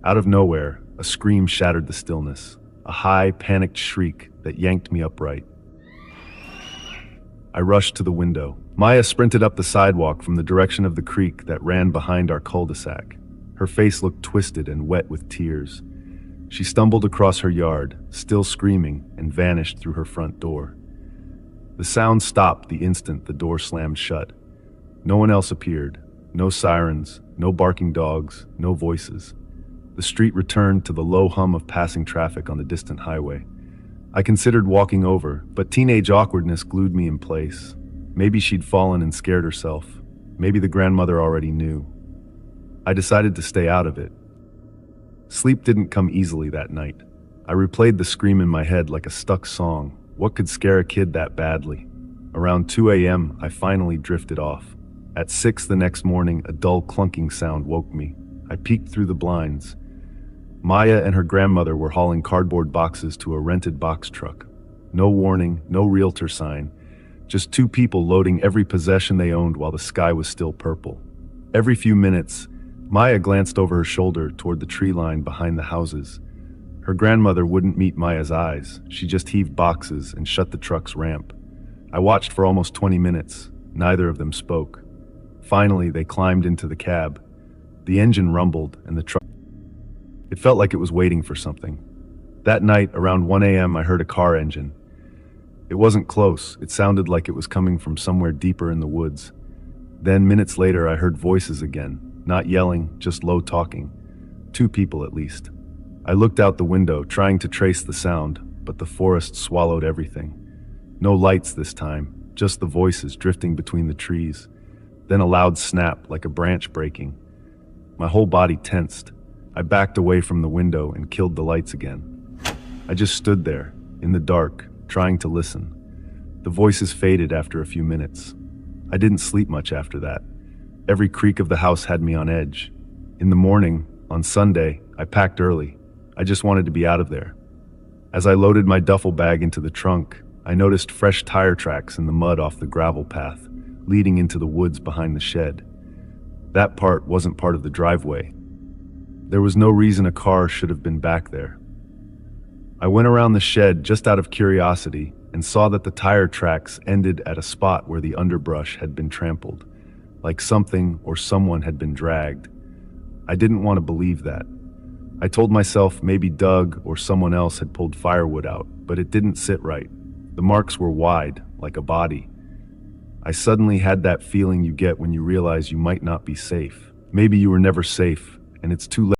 Out of nowhere, a scream shattered the stillness, a high, panicked shriek that yanked me upright. I rushed to the window. Maya sprinted up the sidewalk from the direction of the creek that ran behind our cul-de-sac. Her face looked twisted and wet with tears. She stumbled across her yard, still screaming, and vanished through her front door. The sound stopped the instant the door slammed shut. No one else appeared. No sirens, no barking dogs, no voices. The street returned to the low hum of passing traffic on the distant highway. I considered walking over, but teenage awkwardness glued me in place. Maybe she'd fallen and scared herself. Maybe the grandmother already knew. I decided to stay out of it. Sleep didn't come easily that night. I replayed the scream in my head like a stuck song. What could scare a kid that badly? Around 2 a.m., I finally drifted off. At 6 the next morning, a dull clunking sound woke me. I peeked through the blinds. Maya and her grandmother were hauling cardboard boxes to a rented box truck. No warning, no realtor sign, just two people loading every possession they owned while the sky was still purple. Every few minutes, Maya glanced over her shoulder toward the tree line behind the houses. Her grandmother wouldn't meet Maya's eyes. She just heaved boxes and shut the truck's ramp. I watched for almost 20 minutes. Neither of them spoke. Finally, they climbed into the cab. The engine rumbled and the truck. It felt like it was waiting for something. That night, around 1 a.m., I heard a car engine. It wasn't close. It sounded like it was coming from somewhere deeper in the woods. Then, minutes later, I heard voices again. Not yelling, just low talking. Two people at least. I looked out the window, trying to trace the sound, but the forest swallowed everything. No lights this time, just the voices drifting between the trees. Then a loud snap, like a branch breaking. My whole body tensed. I backed away from the window and killed the lights again. I just stood there, in the dark, trying to listen. The voices faded after a few minutes. I didn't sleep much after that. Every creak of the house had me on edge. In the morning, on Sunday, I packed early. I just wanted to be out of there. As I loaded my duffel bag into the trunk, I noticed fresh tire tracks in the mud off the gravel path, leading into the woods behind the shed. That part wasn't part of the driveway. There was no reason a car should have been back there. I went around the shed just out of curiosity and saw that the tire tracks ended at a spot where the underbrush had been trampled, like something or someone had been dragged. I didn't want to believe that. I told myself maybe Doug or someone else had pulled firewood out, but it didn't sit right. The marks were wide, like a body. I suddenly had that feeling you get when you realize you might not be safe. Maybe you were never safe, and it's too late.